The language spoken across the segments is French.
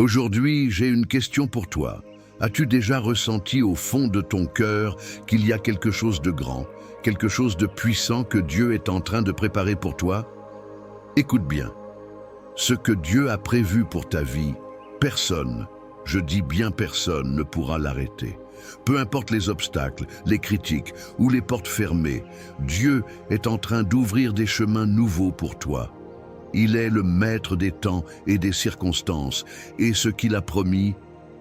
Aujourd'hui, j'ai une question pour toi. As-tu déjà ressenti au fond de ton cœur qu'il y a quelque chose de grand, quelque chose de puissant que Dieu est en train de préparer pour toi? Écoute bien. Ce que Dieu a prévu pour ta vie, personne, je dis bien personne, ne pourra l'arrêter. Peu importe les obstacles, les critiques ou les portes fermées, Dieu est en train d'ouvrir des chemins nouveaux pour toi. Il est le maître des temps et des circonstances, et ce qu'il a promis,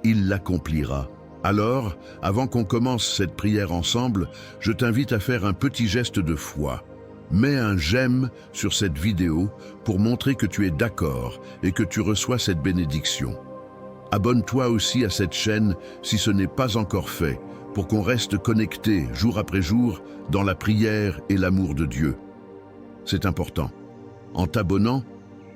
il l'accomplira. Alors, avant qu'on commence cette prière ensemble, je t'invite à faire un petit geste de foi. Mets un j'aime sur cette vidéo pour montrer que tu es d'accord et que tu reçois cette bénédiction. Abonne-toi aussi à cette chaîne si ce n'est pas encore fait, pour qu'on reste connecté jour après jour dans la prière et l'amour de Dieu. C'est important. En t'abonnant,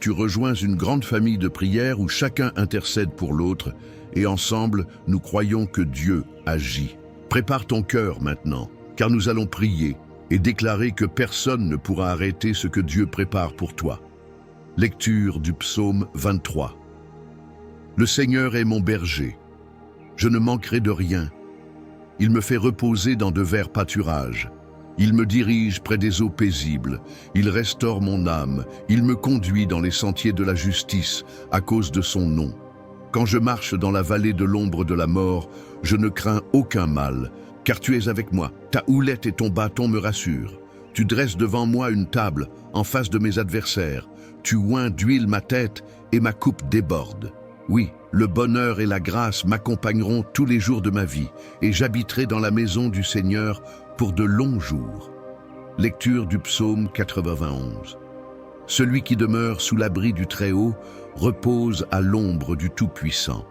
tu rejoins une grande famille de prières où chacun intercède pour l'autre et ensemble, nous croyons que Dieu agit. Prépare ton cœur maintenant, car nous allons prier et déclarer que personne ne pourra arrêter ce que Dieu prépare pour toi. Lecture du psaume 23. Le Seigneur est mon berger. Je ne manquerai de rien. Il me fait reposer dans de verts pâturages. Il me dirige près des eaux paisibles. Il restaure mon âme. Il me conduit dans les sentiers de la justice à cause de son nom. Quand je marche dans la vallée de l'ombre de la mort, je ne crains aucun mal, car tu es avec moi. Ta houlette et ton bâton me rassurent. Tu dresses devant moi une table en face de mes adversaires. Tu oins d'huile ma tête et ma coupe déborde. Oui, le bonheur et la grâce m'accompagneront tous les jours de ma vie, et j'habiterai dans la maison du Seigneur pour de longs jours. Lecture du psaume 91. Celui qui demeure sous l'abri du Très-Haut repose à l'ombre du Tout-Puissant.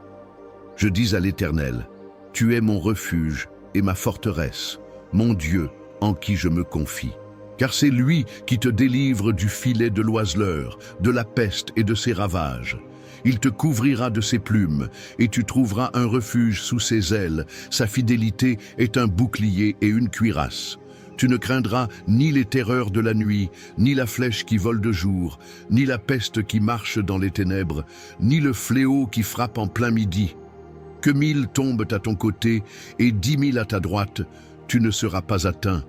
Je dis à l'Éternel, tu es mon refuge et ma forteresse, mon Dieu en qui je me confie. Car c'est lui qui te délivre du filet de l'oiseleur, de la peste et de ses ravages. Il te couvrira de ses plumes, et tu trouveras un refuge sous ses ailes. Sa fidélité est un bouclier et une cuirasse. Tu ne craindras ni les terreurs de la nuit, ni la flèche qui vole de jour, ni la peste qui marche dans les ténèbres, ni le fléau qui frappe en plein midi. Que 1000 tombent à ton côté et 10 000 à ta droite, tu ne seras pas atteint.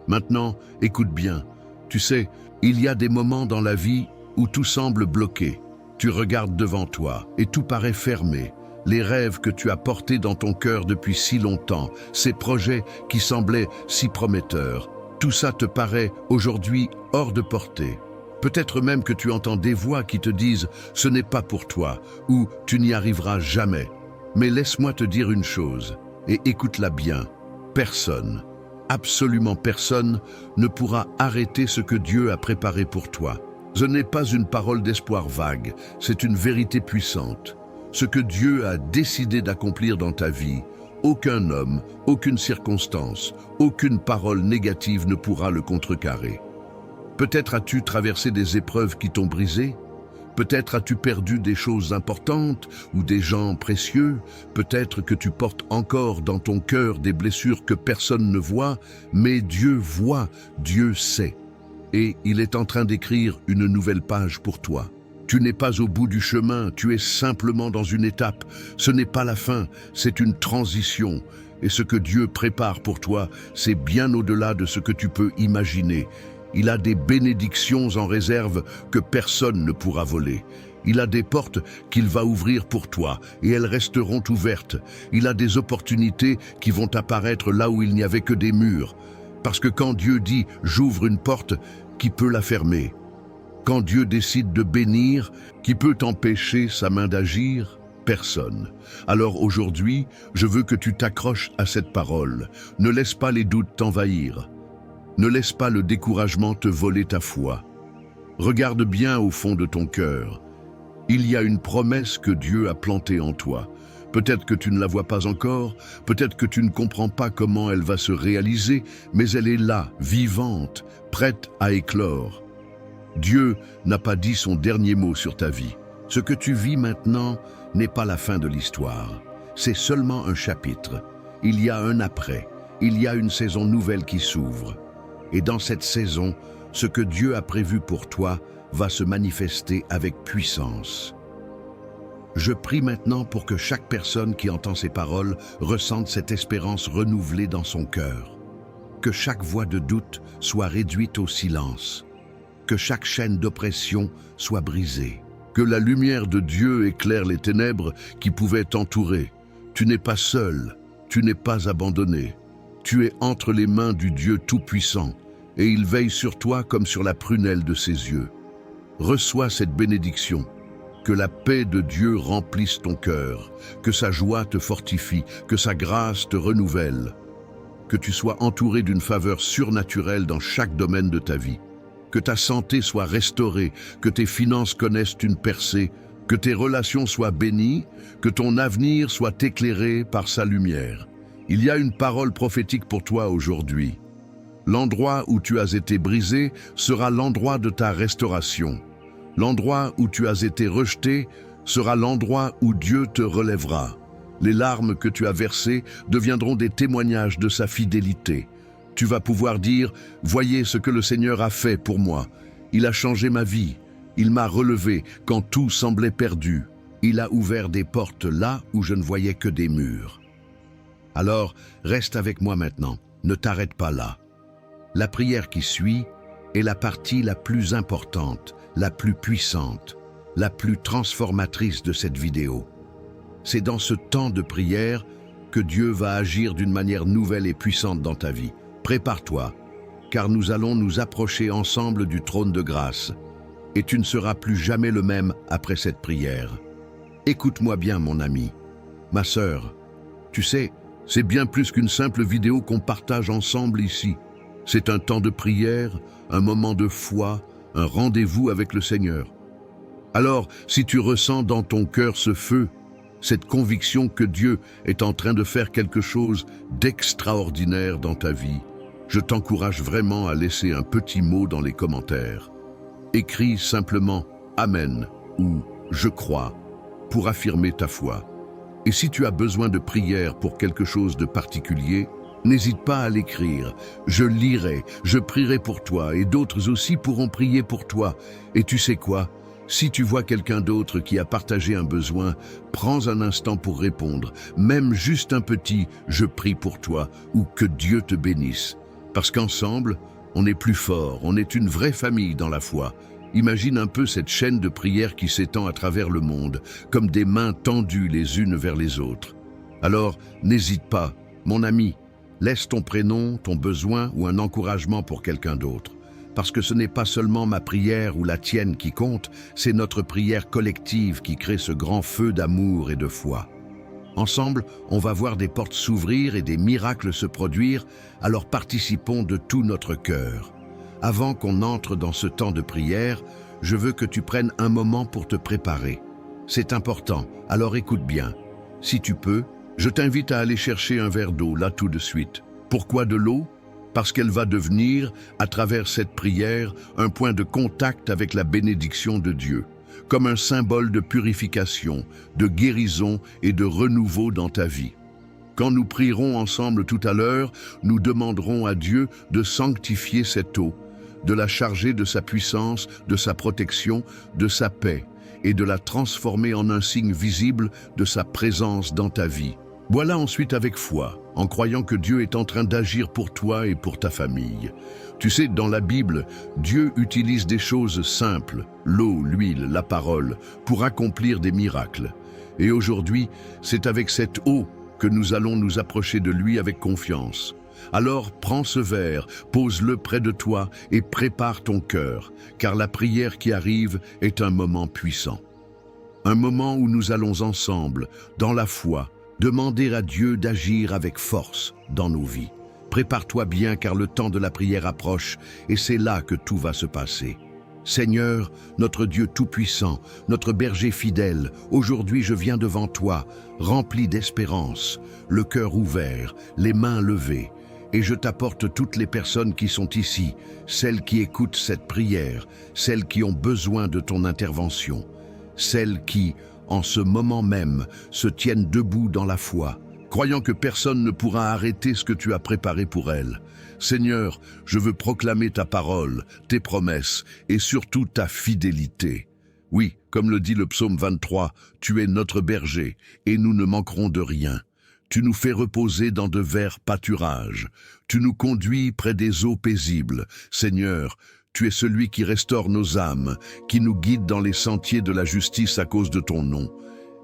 Maintenant, écoute bien. Tu sais, il y a des moments dans la vie où tout semble bloqué. Tu regardes devant toi et tout paraît fermé. Les rêves que tu as portés dans ton cœur depuis si longtemps, ces projets qui semblaient si prometteurs, tout ça te paraît aujourd'hui hors de portée. Peut-être même que tu entends des voix qui te disent « ce n'est pas pour toi » ou « tu n'y arriveras jamais ». Mais laisse-moi te dire une chose, et écoute-la bien. Personne, absolument personne, ne pourra arrêter ce que Dieu a préparé pour toi. Ce n'est pas une parole d'espoir vague, c'est une vérité puissante. Ce que Dieu a décidé d'accomplir dans ta vie, aucun homme, aucune circonstance, aucune parole négative ne pourra le contrecarrer. Peut-être as-tu traversé des épreuves qui t'ont brisé, peut-être as-tu perdu des choses importantes ou des gens précieux, peut-être que tu portes encore dans ton cœur des blessures que personne ne voit, mais Dieu voit, Dieu sait. Et il est en train d'écrire une nouvelle page pour toi. Tu n'es pas au bout du chemin, tu es simplement dans une étape. Ce n'est pas la fin, c'est une transition. Et ce que Dieu prépare pour toi, c'est bien au-delà de ce que tu peux imaginer. Il a des bénédictions en réserve que personne ne pourra voler. Il a des portes qu'il va ouvrir pour toi et elles resteront ouvertes. Il a des opportunités qui vont apparaître là où il n'y avait que des murs. Parce que quand Dieu dit « j'ouvre une porte », qui peut la fermer? Quand Dieu décide de bénir, qui peut empêcher sa main d'agir? Personne. Alors aujourd'hui, je veux que tu t'accroches à cette parole. Ne laisse pas les doutes t'envahir. Ne laisse pas le découragement te voler ta foi. Regarde bien au fond de ton cœur. Il y a une promesse que Dieu a plantée en toi. Peut-être que tu ne la vois pas encore, peut-être que tu ne comprends pas comment elle va se réaliser, mais elle est là, vivante, prête à éclore. Dieu n'a pas dit son dernier mot sur ta vie. Ce que tu vis maintenant n'est pas la fin de l'histoire. C'est seulement un chapitre. Il y a un après. Il y a une saison nouvelle qui s'ouvre. Et dans cette saison, ce que Dieu a prévu pour toi va se manifester avec puissance. Je prie maintenant pour que chaque personne qui entend ces paroles ressente cette espérance renouvelée dans son cœur. Que chaque voix de doute soit réduite au silence. Que chaque chaîne d'oppression soit brisée. Que la lumière de Dieu éclaire les ténèbres qui pouvaient t'entourer. Tu n'es pas seul, tu n'es pas abandonné. Tu es entre les mains du Dieu Tout-Puissant, et il veille sur toi comme sur la prunelle de ses yeux. Reçois cette bénédiction. Que la paix de Dieu remplisse ton cœur, que sa joie te fortifie, que sa grâce te renouvelle. Que tu sois entouré d'une faveur surnaturelle dans chaque domaine de ta vie. Que ta santé soit restaurée, que tes finances connaissent une percée, que tes relations soient bénies, que ton avenir soit éclairé par sa lumière. Il y a une parole prophétique pour toi aujourd'hui. L'endroit où tu as été brisé sera l'endroit de ta restauration. L'endroit où tu as été rejeté sera l'endroit où Dieu te relèvera. Les larmes que tu as versées deviendront des témoignages de sa fidélité. Tu vas pouvoir dire « Voyez ce que le Seigneur a fait pour moi. Il a changé ma vie. Il m'a relevé quand tout semblait perdu. Il a ouvert des portes là où je ne voyais que des murs. » Alors, reste avec moi maintenant. Ne t'arrête pas là. La prière qui suit est la partie la plus importante, la plus puissante, la plus transformatrice de cette vidéo. C'est dans ce temps de prière que Dieu va agir d'une manière nouvelle et puissante dans ta vie. Prépare-toi, car nous allons nous approcher ensemble du trône de grâce, et tu ne seras plus jamais le même après cette prière. Écoute-moi bien, mon ami, ma sœur. Tu sais, c'est bien plus qu'une simple vidéo qu'on partage ensemble ici. C'est un temps de prière, un moment de foi, un rendez-vous avec le Seigneur. Alors, si tu ressens dans ton cœur ce feu, cette conviction que Dieu est en train de faire quelque chose d'extraordinaire dans ta vie, je t'encourage vraiment à laisser un petit mot dans les commentaires. Écris simplement « Amen » ou « Je crois » pour affirmer ta foi. Et si tu as besoin de prière pour quelque chose de particulier, n'hésite pas à l'écrire. Je lirai, je prierai pour toi et d'autres aussi pourront prier pour toi. Et tu sais quoi? Si tu vois quelqu'un d'autre qui a partagé un besoin, prends un instant pour répondre, même juste un petit « je prie pour toi » ou « que Dieu te bénisse ». Parce qu'ensemble, on est plus fort, on est une vraie famille dans la foi. Imagine un peu cette chaîne de prière qui s'étend à travers le monde, comme des mains tendues les unes vers les autres. Alors, n'hésite pas, mon ami, laisse ton prénom, ton besoin ou un encouragement pour quelqu'un d'autre. Parce que ce n'est pas seulement ma prière ou la tienne qui compte, c'est notre prière collective qui crée ce grand feu d'amour et de foi. Ensemble, on va voir des portes s'ouvrir et des miracles se produire, alors participons de tout notre cœur. Avant qu'on entre dans ce temps de prière, je veux que tu prennes un moment pour te préparer. C'est important, alors écoute bien. Si tu peux, je t'invite à aller chercher un verre d'eau là tout de suite. Pourquoi de l'eau ? Parce qu'elle va devenir, à travers cette prière, un point de contact avec la bénédiction de Dieu, comme un symbole de purification, de guérison et de renouveau dans ta vie. Quand nous prierons ensemble tout à l'heure, nous demanderons à Dieu de sanctifier cette eau, de la charger de sa puissance, de sa protection, de sa paix, et de la transformer en un signe visible de sa présence dans ta vie. Voilà ensuite avec foi, en croyant que Dieu est en train d'agir pour toi et pour ta famille. Tu sais, dans la Bible, Dieu utilise des choses simples, l'eau, l'huile, la parole, pour accomplir des miracles. Et aujourd'hui, c'est avec cette eau que nous allons nous approcher de lui avec confiance. Alors prends ce verre, pose-le près de toi et prépare ton cœur, car la prière qui arrive est un moment puissant. Un moment où nous allons ensemble, dans la foi, demander à Dieu d'agir avec force dans nos vies. Prépare-toi bien car le temps de la prière approche et c'est là que tout va se passer. Seigneur, notre Dieu tout-puissant, notre berger fidèle, aujourd'hui je viens devant toi, rempli d'espérance, le cœur ouvert, les mains levées, et je t'apporte toutes les personnes qui sont ici, celles qui écoutent cette prière, celles qui ont besoin de ton intervention, celles qui, en ce moment même, se tiennent debout dans la foi, croyant que personne ne pourra arrêter ce que tu as préparé pour elles. Seigneur, je veux proclamer ta parole, tes promesses et surtout ta fidélité. Oui, comme le dit le psaume 23, tu es notre berger, et nous ne manquerons de rien. Tu nous fais reposer dans de verts pâturages. Tu nous conduis près des eaux paisibles. Seigneur, tu es celui qui restaure nos âmes, qui nous guide dans les sentiers de la justice à cause de ton nom.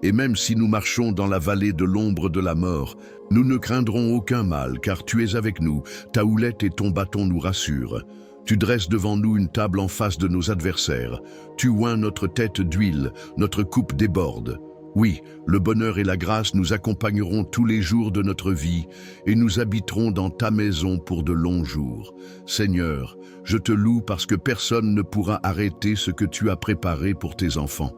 Et même si nous marchons dans la vallée de l'ombre de la mort, nous ne craindrons aucun mal, car tu es avec nous, ta houlette et ton bâton nous rassurent. Tu dresses devant nous une table en face de nos adversaires. Tu oins notre tête d'huile, notre coupe déborde. Oui, le bonheur et la grâce nous accompagneront tous les jours de notre vie, et nous habiterons dans ta maison pour de longs jours. Seigneur, je te loue parce que personne ne pourra arrêter ce que tu as préparé pour tes enfants.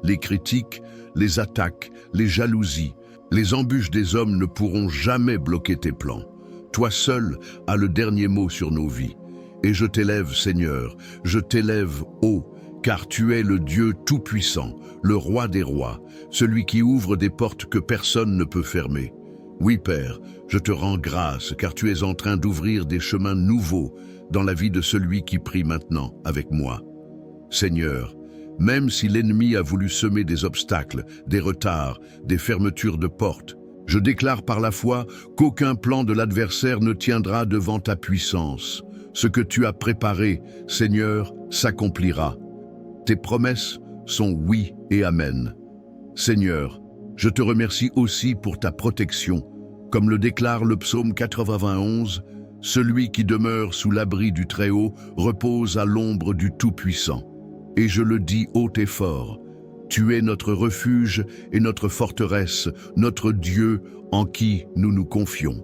Les critiques, les attaques, les jalousies, les embûches des hommes ne pourront jamais bloquer tes plans. Toi seul as le dernier mot sur nos vies. Et je t'élève, Seigneur, je t'élève haut, car tu es le Dieu tout-puissant, le roi des rois, celui qui ouvre des portes que personne ne peut fermer. Oui, Père, je te rends grâce, car tu es en train d'ouvrir des chemins nouveaux dans la vie de celui qui prie maintenant avec moi. Seigneur, même si l'ennemi a voulu semer des obstacles, des retards, des fermetures de portes, je déclare par la foi qu'aucun plan de l'adversaire ne tiendra devant ta puissance. Ce que tu as préparé, Seigneur, s'accomplira. Tes promesses sont oui et amen. Seigneur, je te remercie aussi pour ta protection. Comme le déclare le psaume 91, « Celui qui demeure sous l'abri du Très-Haut repose à l'ombre du Tout-Puissant. » Et je le dis haut et fort, tu es notre refuge et notre forteresse, notre Dieu en qui nous nous confions.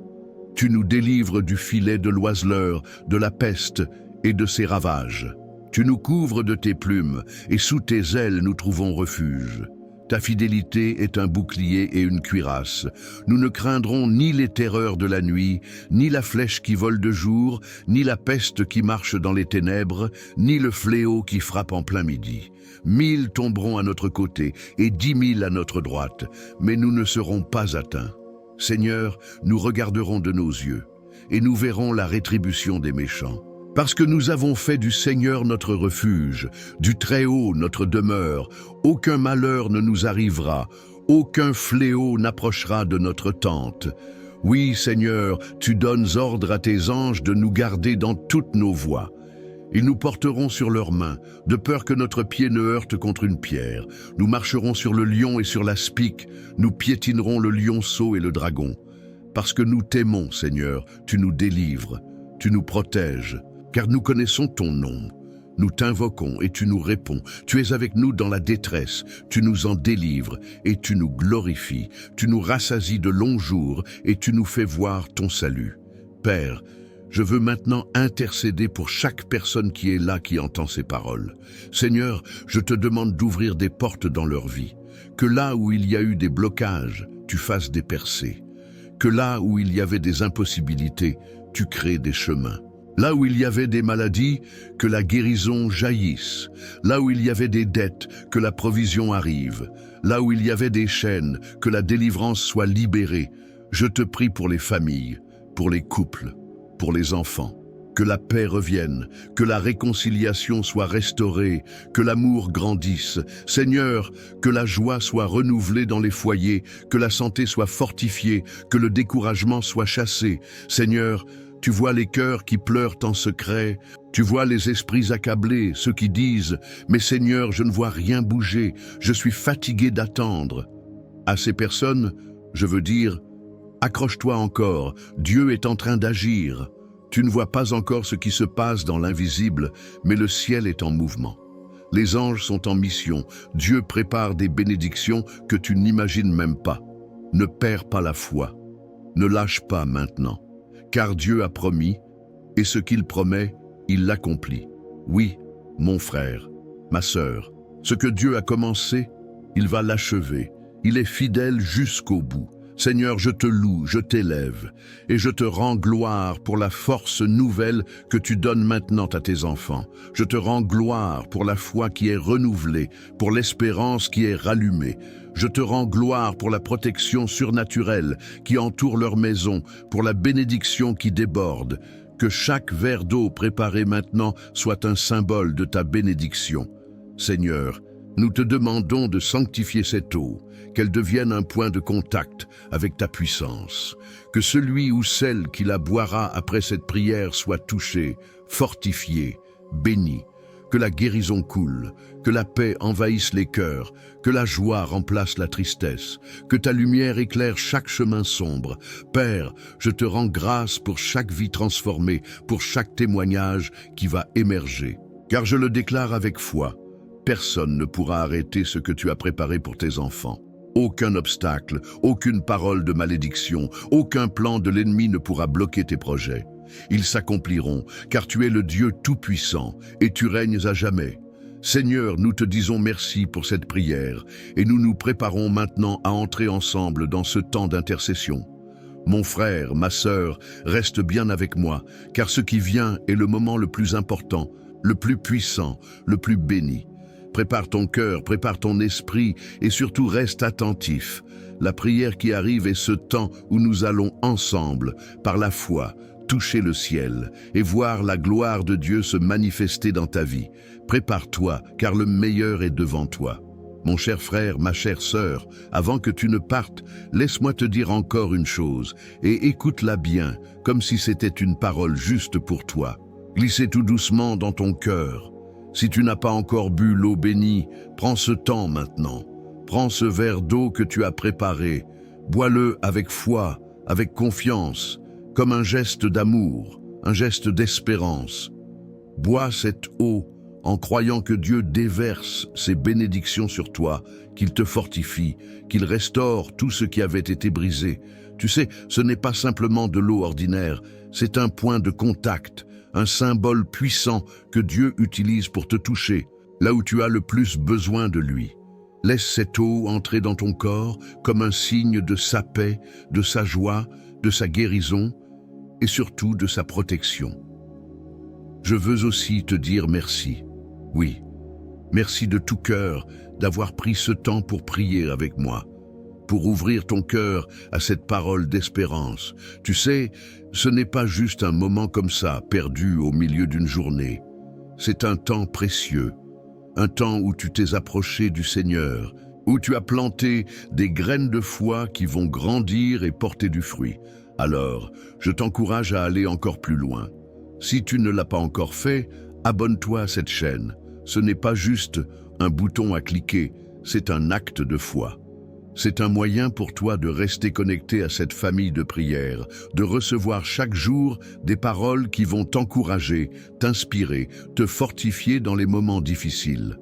Tu nous délivres du filet de l'oiseleur, de la peste et de ses ravages. Tu nous couvres de tes plumes, et sous tes ailes nous trouvons refuge. Ta fidélité est un bouclier et une cuirasse. Nous ne craindrons ni les terreurs de la nuit, ni la flèche qui vole de jour, ni la peste qui marche dans les ténèbres, ni le fléau qui frappe en plein midi. 1000 tomberont à notre côté et 10 000 à notre droite, mais nous ne serons pas atteints. Seigneur, nous regarderons de nos yeux, et nous verrons la rétribution des méchants. Parce que nous avons fait du Seigneur notre refuge, du Très-Haut notre demeure, aucun malheur ne nous arrivera, aucun fléau n'approchera de notre tente. Oui, Seigneur, tu donnes ordre à tes anges de nous garder dans toutes nos voies. Ils nous porteront sur leurs mains, de peur que notre pied ne heurte contre une pierre. Nous marcherons sur le lion et sur la spique, nous piétinerons le lionceau et le dragon. Parce que nous t'aimons, Seigneur, tu nous délivres, tu nous protèges, car nous connaissons ton nom. Nous t'invoquons et tu nous réponds. Tu es avec nous dans la détresse, tu nous en délivres et tu nous glorifies. Tu nous rassasies de longs jours et tu nous fais voir ton salut. Père, je veux maintenant intercéder pour chaque personne qui est là, qui entend ces paroles. Seigneur, je te demande d'ouvrir des portes dans leur vie. Que là où il y a eu des blocages, tu fasses des percées. Que là où il y avait des impossibilités, tu crées des chemins. Là où il y avait des maladies, que la guérison jaillisse. Là où il y avait des dettes, que la provision arrive. Là où il y avait des chaînes, que la délivrance soit libérée. Je te prie pour les familles, pour les couples, pour les enfants. Que la paix revienne, que la réconciliation soit restaurée, que l'amour grandisse. Seigneur, que la joie soit renouvelée dans les foyers, que la santé soit fortifiée, que le découragement soit chassé. Seigneur, tu vois les cœurs qui pleurent en secret, tu vois les esprits accablés, ceux qui disent « Mais Seigneur, je ne vois rien bouger, je suis fatigué d'attendre ». À ces personnes, je veux dire « Accroche-toi encore, Dieu est en train d'agir ». Tu ne vois pas encore ce qui se passe dans l'invisible, mais le ciel est en mouvement. Les anges sont en mission, Dieu prépare des bénédictions que tu n'imagines même pas. Ne perds pas la foi, ne lâche pas maintenant. Car Dieu a promis, et ce qu'il promet, il l'accomplit. Oui, mon frère, ma sœur, ce que Dieu a commencé, il va l'achever. Il est fidèle jusqu'au bout. Seigneur, je te loue, je t'élève, et je te rends gloire pour la force nouvelle que tu donnes maintenant à tes enfants. Je te rends gloire pour la foi qui est renouvelée, pour l'espérance qui est rallumée. Je te rends gloire pour la protection surnaturelle qui entoure leur maison, pour la bénédiction qui déborde. Que chaque verre d'eau préparé maintenant soit un symbole de ta bénédiction. Seigneur, Nous te demandons de sanctifier cette eau, qu'elle devienne un point de contact avec ta puissance, que celui ou celle qui la boira après cette prière soit touché, fortifié, béni, que la guérison coule, que la paix envahisse les cœurs, que la joie remplace la tristesse, que ta lumière éclaire chaque chemin sombre. Père, je te rends grâce pour chaque vie transformée, pour chaque témoignage qui va émerger. Car je le déclare avec foi, personne ne pourra arrêter ce que tu as préparé pour tes enfants. Aucun obstacle, aucune parole de malédiction, aucun plan de l'ennemi ne pourra bloquer tes projets. Ils s'accompliront, car tu es le Dieu Tout-Puissant et tu règnes à jamais. Seigneur, nous te disons merci pour cette prière et nous nous préparons maintenant à entrer ensemble dans ce temps d'intercession. Mon frère, ma sœur, reste bien avec moi, car ce qui vient est le moment le plus important, le plus puissant, le plus béni. Prépare ton cœur, prépare ton esprit et surtout reste attentif. La prière qui arrive est ce temps où nous allons ensemble, par la foi, toucher le ciel et voir la gloire de Dieu se manifester dans ta vie. Prépare-toi, car le meilleur est devant toi. Mon cher frère, ma chère sœur, avant que tu ne partes, laisse-moi te dire encore une chose, et écoute-la bien, comme si c'était une parole juste pour toi. Glissez tout doucement dans ton cœur. Si tu n'as pas encore bu l'eau bénie, prends ce temps maintenant. Prends ce verre d'eau que tu as préparé. Bois-le avec foi, avec confiance, comme un geste d'amour, un geste d'espérance. Bois cette eau en croyant que Dieu déverse ses bénédictions sur toi, qu'il te fortifie, qu'il restaure tout ce qui avait été brisé. Tu sais, ce n'est pas simplement de l'eau ordinaire, c'est un point de contact, un symbole puissant que Dieu utilise pour te toucher, là où tu as le plus besoin de lui. Laisse cette eau entrer dans ton corps comme un signe de sa paix, de sa joie, de sa guérison et surtout de sa protection. Je veux aussi te dire merci. Oui, merci de tout cœur d'avoir pris ce temps pour prier avec moi, pour ouvrir ton cœur à cette parole d'espérance. Tu sais, ce n'est pas juste un moment comme ça, perdu au milieu d'une journée. C'est un temps précieux, un temps où tu t'es approché du Seigneur, où tu as planté des graines de foi qui vont grandir et porter du fruit. Alors, je t'encourage à aller encore plus loin. Si tu ne l'as pas encore fait, abonne-toi à cette chaîne. Ce n'est pas juste un bouton à cliquer, c'est un acte de foi. C'est un moyen pour toi de rester connecté à cette famille de prières, de recevoir chaque jour des paroles qui vont t'encourager, t'inspirer, te fortifier dans les moments difficiles.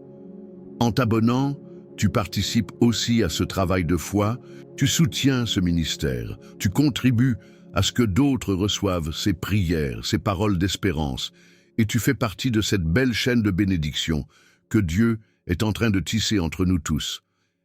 En t'abonnant, tu participes aussi à ce travail de foi, tu soutiens ce ministère, tu contribues à ce que d'autres reçoivent ces prières, ces paroles d'espérance, et tu fais partie de cette belle chaîne de bénédiction que Dieu est en train de tisser entre nous tous.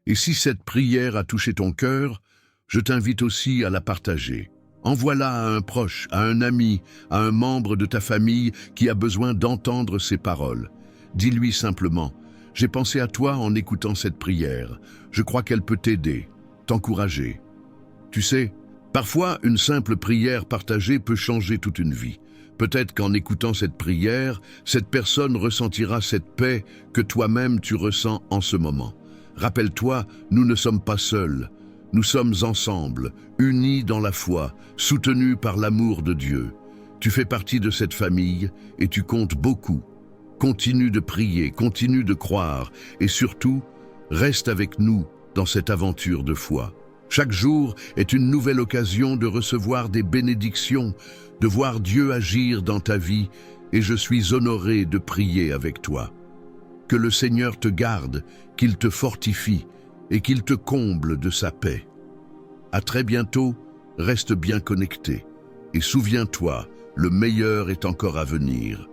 Et si cette prière a touché ton cœur, je t'invite aussi à la partager. Envoie-la à un proche, à un ami, à un membre de ta famille qui a besoin d'entendre ces paroles. Dis-lui simplement, « J'ai pensé à toi en écoutant cette prière. Je crois qu'elle peut t'aider, t'encourager. » Tu sais, parfois une simple prière partagée peut changer toute une vie. Peut-être qu'en écoutant cette prière, cette personne ressentira cette paix que toi-même tu ressens en ce moment. Rappelle-toi, nous ne sommes pas seuls. Nous sommes ensemble, unis dans la foi, soutenus par l'amour de Dieu. Tu fais partie de cette famille et tu comptes beaucoup. Continue de prier, continue de croire et surtout, reste avec nous dans cette aventure de foi. Chaque jour est une nouvelle occasion de recevoir des bénédictions, de voir Dieu agir dans ta vie et je suis honoré de prier avec toi. Que le Seigneur te garde, qu'il te fortifie et qu'il te comble de sa paix. À très bientôt, reste bien connecté et souviens-toi, le meilleur est encore à venir.